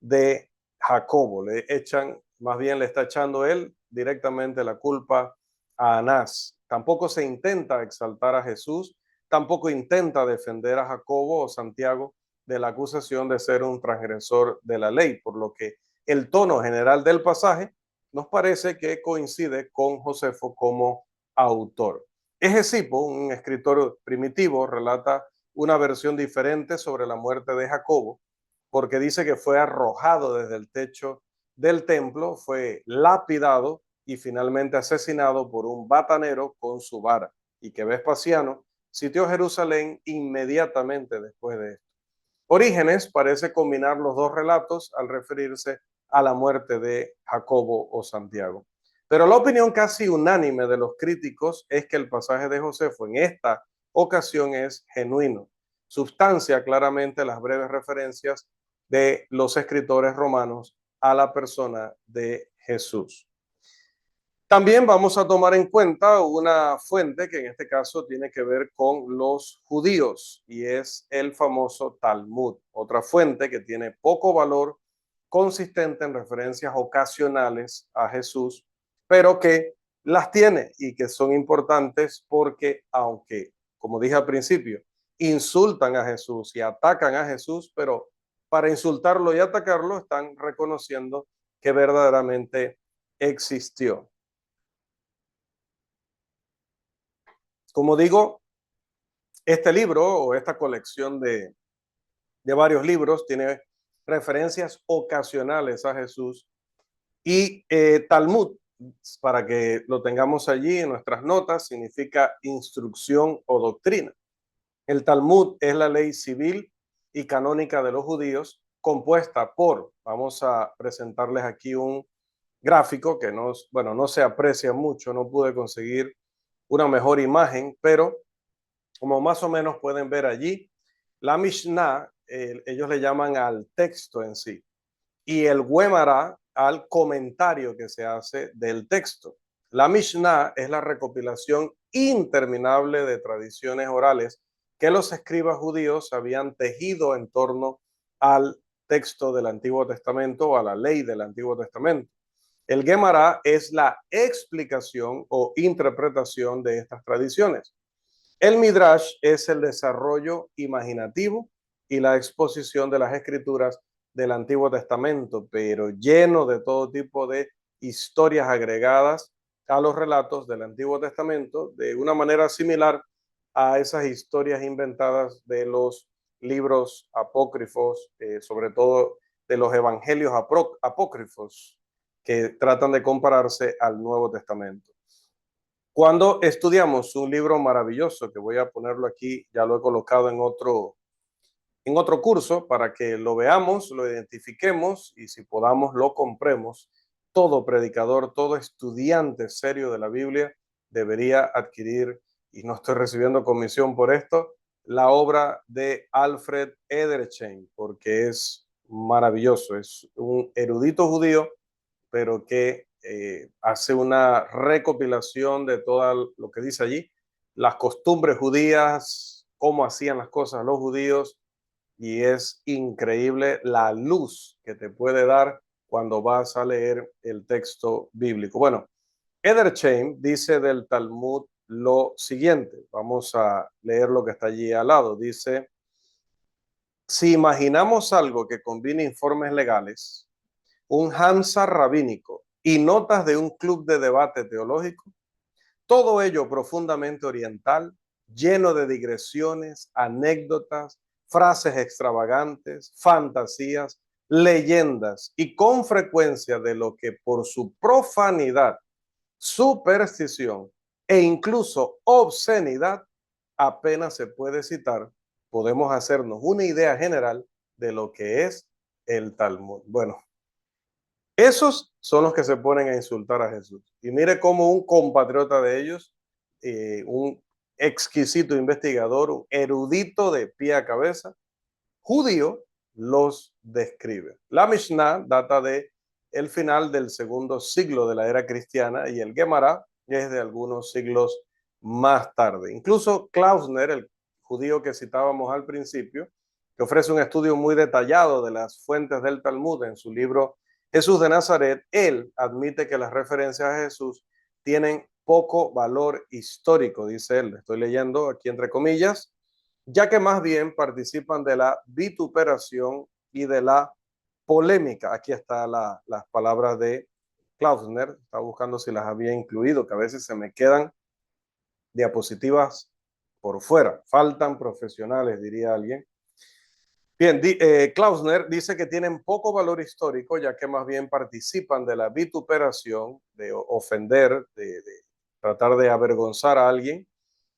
de Jacobo. Le echan, más bien le está echando él directamente la culpa a Anás. Tampoco se intenta exaltar a Jesús, tampoco intenta defender a Jacobo o Santiago de la acusación de ser un transgresor de la ley, por lo que el tono general del pasaje nos parece que coincide con Josefo como autor. Hegesipo, un escritor primitivo, relata una versión diferente sobre la muerte de Jacobo, porque dice que fue arrojado desde el techo del templo, fue lapidado y finalmente asesinado por un batanero con su vara, y que Vespasiano sitió Jerusalén inmediatamente después de esto. Orígenes parece combinar los dos relatos al referirse a la muerte de Jacobo o Santiago. Pero la opinión casi unánime de los críticos es que el pasaje de Josefo en esta ocasión es genuino. Substancia claramente las breves referencias de los escritores romanos a la persona de Jesús. También vamos a tomar en cuenta una fuente que en este caso tiene que ver con los judíos y es el famoso Talmud, otra fuente que tiene poco valor consistente en referencias ocasionales a Jesús, pero que las tiene y que son importantes porque aunque, como dije al principio, insultan a Jesús y atacan a Jesús, pero para insultarlo y atacarlo están reconociendo que verdaderamente existió. Como digo, este libro o esta colección de varios libros tiene referencias ocasionales a Jesús y Talmud, para que lo tengamos allí en nuestras notas, significa instrucción o doctrina. El Talmud es la ley civil y canónica de los judíos, compuesta por, vamos a presentarles aquí un gráfico que no se aprecia mucho, no pude conseguir una mejor imagen, pero como más o menos pueden ver allí, la Mishnah, ellos le llaman al texto en sí, y el Gemara al comentario que se hace del texto. La Mishnah es la recopilación interminable de tradiciones orales que los escribas judíos habían tejido en torno al texto del Antiguo Testamento o a la ley del Antiguo Testamento. El Gemara es la explicación o interpretación de estas tradiciones. El Midrash es el desarrollo imaginativo y la exposición de las escrituras del Antiguo Testamento, pero lleno de todo tipo de historias agregadas a los relatos del Antiguo Testamento, de una manera similar a esas historias inventadas de los libros apócrifos, sobre todo de los evangelios apócrifos, que tratan de compararse al Nuevo Testamento. Cuando estudiamos un libro maravilloso, que voy a ponerlo aquí, ya lo he colocado en otro curso para que lo veamos, lo identifiquemos y si podamos lo compremos, todo predicador, todo estudiante serio de la Biblia debería adquirir, y no estoy recibiendo comisión por esto, la obra de Alfred Edersheim, porque es maravilloso, es un erudito judío pero que hace una recopilación de todo lo que dice allí, las costumbres judías, cómo hacían las cosas los judíos, y es increíble la luz que te puede dar cuando vas a leer el texto bíblico. Bueno, Edersheim dice del Talmud lo siguiente, vamos a leer lo que está allí al lado, dice, si imaginamos algo que combine informes legales, un Hamsa rabínico y notas de un club de debate teológico, todo ello profundamente oriental, lleno de digresiones, anécdotas, frases extravagantes, fantasías, leyendas y con frecuencia de lo que por su profanidad, superstición e incluso obscenidad apenas se puede citar, podemos hacernos una idea general de lo que es el Talmud. Bueno, esos son los que se ponen a insultar a Jesús. Y mire cómo un compatriota de ellos, un exquisito investigador, un erudito de pie a cabeza, judío, los describe. La Mishnah data de el final del segundo siglo de la era cristiana y el Gemara es de algunos siglos más tarde. Incluso Klausner, el judío que citábamos al principio, que ofrece un estudio muy detallado de las fuentes del Talmud en su libro Jesús de Nazaret, él admite que las referencias a Jesús tienen poco valor histórico, dice él. Estoy leyendo aquí entre comillas, ya que más bien participan de la vituperación y de la polémica. Aquí están las palabras de Klausner, estaba buscando si las había incluido, que a veces se me quedan diapositivas por fuera, faltan profesionales, diría alguien. Bien, Klausner dice que tienen poco valor histórico, ya que más bien participan de la vituperación, de ofender, de tratar de avergonzar a alguien,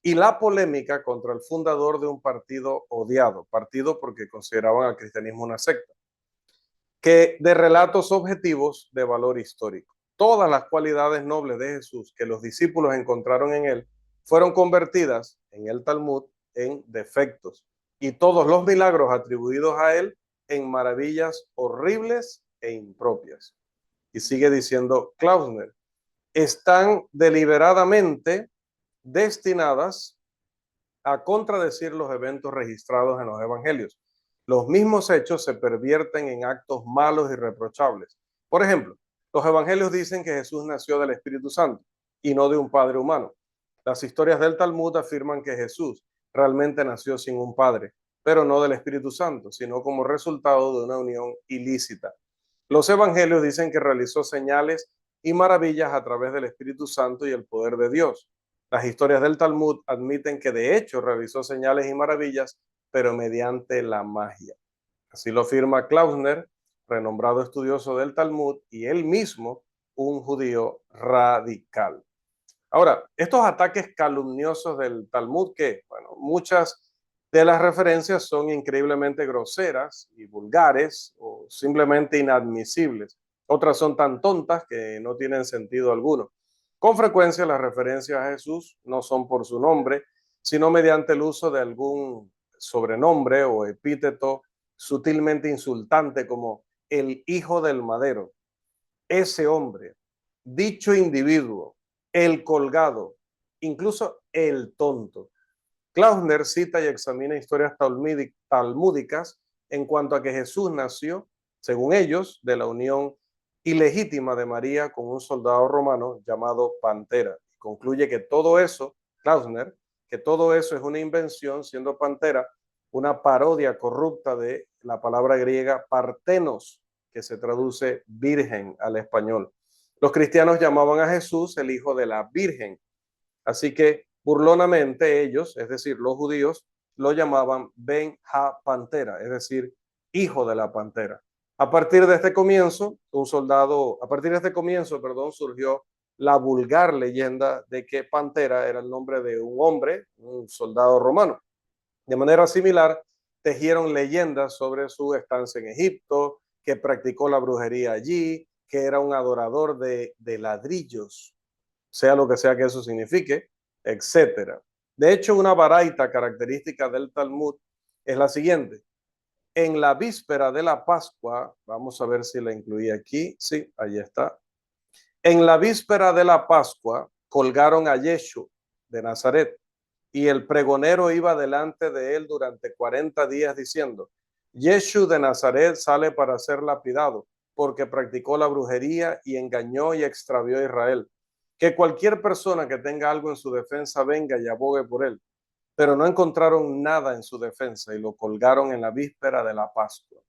y la polémica contra el fundador de un partido odiado, partido porque consideraban al cristianismo una secta, que de relatos objetivos de valor histórico. Todas las cualidades nobles de Jesús que los discípulos encontraron en él fueron convertidas en el Talmud en defectos, y todos los milagros atribuidos a él en maravillas horribles e impropias. Y sigue diciendo Klausner, están deliberadamente destinadas a contradecir los eventos registrados en los evangelios. Los mismos hechos se pervierten en actos malos y reprochables. Por ejemplo, los evangelios dicen que Jesús nació del Espíritu Santo y no de un padre humano. Las historias del Talmud afirman que Jesús realmente nació sin un padre, pero no del Espíritu Santo, sino como resultado de una unión ilícita. Los evangelios dicen que realizó señales y maravillas a través del Espíritu Santo y el poder de Dios. Las historias del Talmud admiten que de hecho realizó señales y maravillas, pero mediante la magia. Así lo afirma Klausner, renombrado estudioso del Talmud, y él mismo un judío radical. Ahora, estos ataques calumniosos del Talmud, que, bueno, muchas de las referencias son increíblemente groseras y vulgares o simplemente inadmisibles. Otras son tan tontas que no tienen sentido alguno. Con frecuencia las referencias a Jesús no son por su nombre, sino mediante el uso de algún sobrenombre o epíteto sutilmente insultante como el hijo del madero, ese hombre, dicho individuo, el colgado, incluso el tonto. Klausner cita y examina historias talmúdicas en cuanto a que Jesús nació, según ellos, de la unión ilegítima de María con un soldado romano llamado Pantera. Concluye que todo eso, Klausner, que todo eso es una invención, siendo Pantera una parodia corrupta de la palabra griega partenos, que se traduce virgen al español. Los cristianos llamaban a Jesús el hijo de la Virgen, así que burlonamente ellos, es decir, los judíos, lo llamaban Ben Ha Pantera, es decir, hijo de la pantera. A partir de este comienzo, surgió la vulgar leyenda de que Pantera era el nombre de un hombre, un soldado romano. De manera similar, tejieron leyendas sobre su estancia en Egipto, que practicó la brujería allí, que era un adorador de ladrillos, sea lo que sea que eso signifique, etcétera. De hecho, una baraita característica del Talmud es la siguiente. En la víspera de la Pascua, vamos a ver si la incluí aquí, sí, ahí está. En la víspera de la Pascua colgaron a Yeshua de Nazaret, y el pregonero iba delante de él durante 40 días diciendo, Yeshua de Nazaret sale para ser lapidado, porque practicó la brujería y engañó y extravió a Israel. Que cualquier persona que tenga algo en su defensa venga y abogue por él. Pero no encontraron nada en su defensa y lo colgaron en la víspera de la Pascua.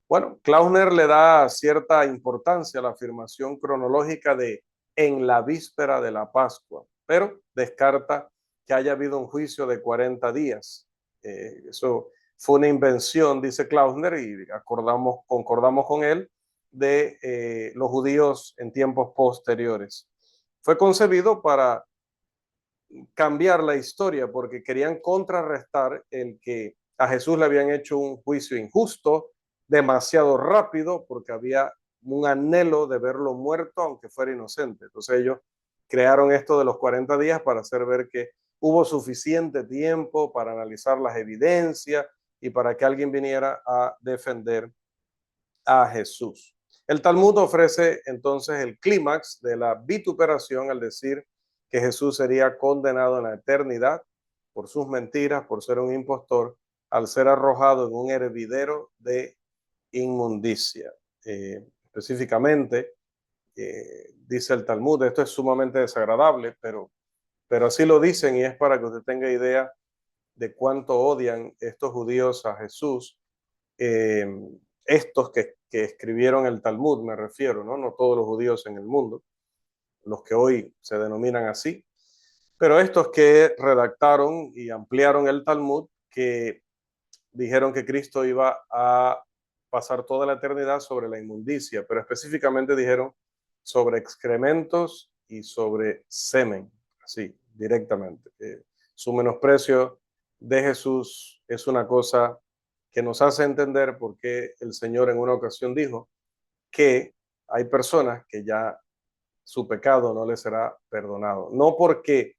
Bueno, Klausner le da cierta importancia a la afirmación cronológica de en la víspera de la Pascua, pero descarta que haya habido un juicio de 40 días. Eso fue una invención, dice Klausner, y concordamos con él, de los judíos en tiempos posteriores. Fue concebido para cambiar la historia porque querían contrarrestar el que a Jesús le habían hecho un juicio injusto, demasiado rápido, porque había un anhelo de verlo muerto aunque fuera inocente. Entonces ellos crearon esto de los 40 días para hacer ver que hubo suficiente tiempo para analizar las evidencias y para que alguien viniera a defender a Jesús. El Talmud ofrece entonces el clímax de la vituperación al decir que Jesús sería condenado en la eternidad por sus mentiras, por ser un impostor, al ser arrojado en un hervidero de inmundicia. Específicamente, dice el Talmud, esto es sumamente desagradable, pero así lo dicen, y es para que usted tenga idea de cuánto odian estos judíos a Jesús, estos que que escribieron el Talmud, me refiero, ¿no? No todos los judíos en el mundo, los que hoy se denominan así, pero estos que redactaron y ampliaron el Talmud, que dijeron que Cristo iba a pasar toda la eternidad sobre la inmundicia, pero específicamente dijeron sobre excrementos y sobre semen, así, directamente. Su menosprecio de Jesús es una cosa que nos hace entender por qué el Señor en una ocasión dijo que hay personas que ya su pecado no les será perdonado. No porque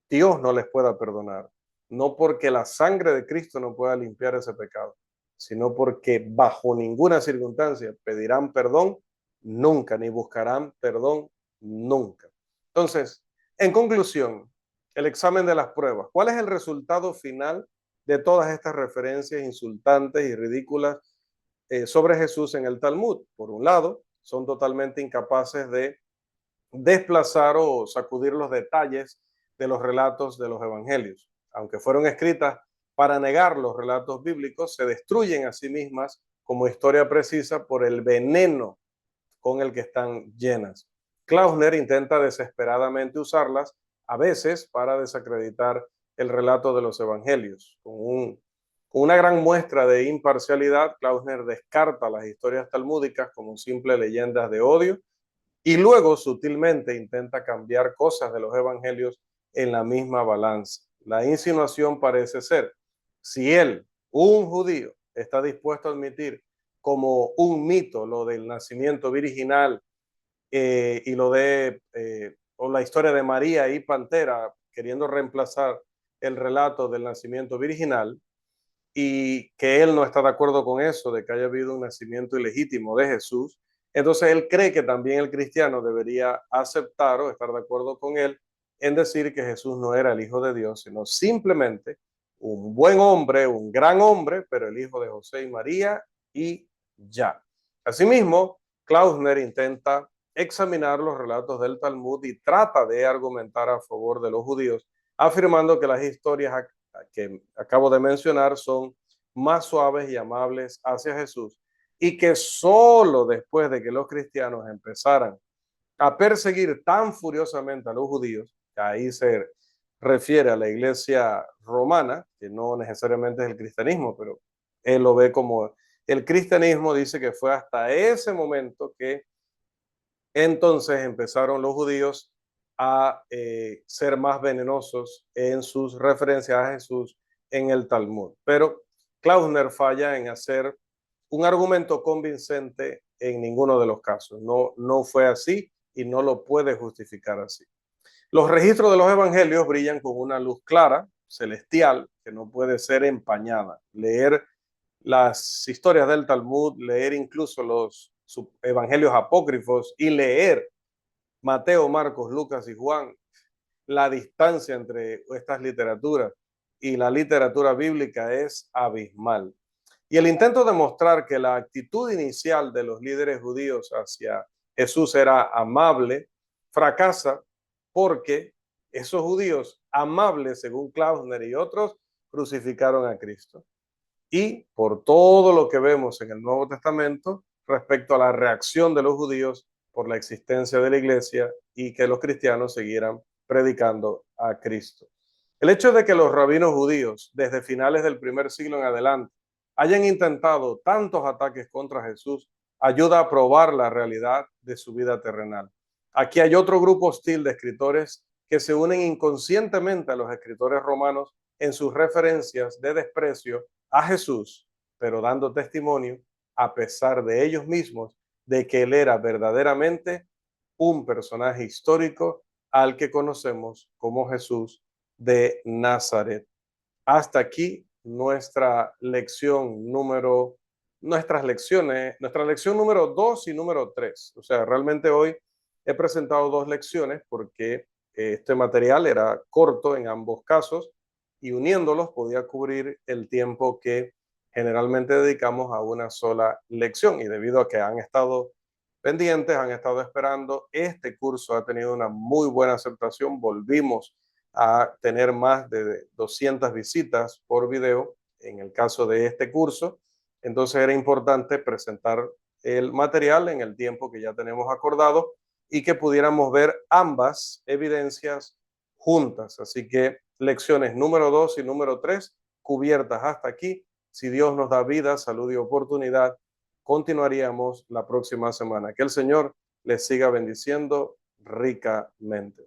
Dios no les pueda perdonar, no porque la sangre de Cristo no pueda limpiar ese pecado, sino porque bajo ninguna circunstancia pedirán perdón nunca, ni buscarán perdón nunca. Entonces, en conclusión, el examen de las pruebas. ¿Cuál es el resultado final de todas estas referencias insultantes y ridículas sobre Jesús en el Talmud? Por un lado, son totalmente incapaces de desplazar o sacudir los detalles de los relatos de los evangelios. Aunque fueron escritas para negar los relatos bíblicos, se destruyen a sí mismas como historia precisa por el veneno con el que están llenas. Klausner intenta desesperadamente usarlas, a veces para desacreditar el relato de los evangelios. Con una gran muestra de imparcialidad, Klausner descarta las historias talmúdicas como simples leyendas de odio y luego sutilmente intenta cambiar cosas de los evangelios en la misma balanza. La insinuación parece ser, si él, un judío, está dispuesto a admitir como un mito lo del nacimiento virginal y lo de o la historia de María y Pantera queriendo reemplazar el relato del nacimiento virginal, y que él no está de acuerdo con eso, de que haya habido un nacimiento ilegítimo de Jesús, entonces él cree que también el cristiano debería aceptar o estar de acuerdo con él en decir que Jesús no era el Hijo de Dios, sino simplemente un buen hombre, un gran hombre, pero el hijo de José y María y ya. Asimismo, Klausner intenta examinar los relatos del Talmud y trata de argumentar a favor de los judíos, afirmando que las historias que acabo de mencionar son más suaves y amables hacia Jesús y que solo después de que los cristianos empezaran a perseguir tan furiosamente a los judíos, que ahí se refiere a la iglesia romana, que no necesariamente es el cristianismo, pero él lo ve como el cristianismo, dice que fue hasta ese momento que entonces empezaron los judíos a ser más venenosos en sus referencias a Jesús en el Talmud. Pero Klausner falla en hacer un argumento convincente en ninguno de los casos. No fue así y no lo puede justificar así. Los registros de los evangelios brillan con una luz clara, celestial, que no puede ser empañada. Leer las historias del Talmud, leer incluso los evangelios apócrifos y leer Mateo, Marcos, Lucas y Juan, la distancia entre estas literaturas y la literatura bíblica es abismal. Y el intento de mostrar que la actitud inicial de los líderes judíos hacia Jesús era amable fracasa porque esos judíos amables, según Klausner y otros, crucificaron a Cristo. Y por todo lo que vemos en el Nuevo Testamento respecto a la reacción de los judíos por la existencia de la iglesia y que los cristianos siguieran predicando a Cristo. El hecho de que los rabinos judíos, desde finales del primer siglo en adelante, hayan intentado tantos ataques contra Jesús, ayuda a probar la realidad de su vida terrenal. Aquí hay otro grupo hostil de escritores que se unen inconscientemente a los escritores romanos en sus referencias de desprecio a Jesús, pero dando testimonio, a pesar de ellos mismos, de que él era verdaderamente un personaje histórico al que conocemos como Jesús de Nazaret. Hasta aquí nuestra lección número 2 y número 3. O sea, realmente hoy he presentado 2 lecciones porque este material era corto en ambos casos y uniéndolos podía cubrir el tiempo que generalmente dedicamos a una sola lección. Y debido a que han estado pendientes, han estado esperando, este curso ha tenido una muy buena aceptación. Volvimos a tener más de 200 visitas por video en el caso de este curso. Entonces era importante presentar el material en el tiempo que ya tenemos acordado y que pudiéramos ver ambas evidencias juntas. Así que lecciones número 2 y número 3 cubiertas hasta aquí. Si Dios nos da vida, salud y oportunidad, continuaríamos la próxima semana. Que el Señor les siga bendiciendo ricamente.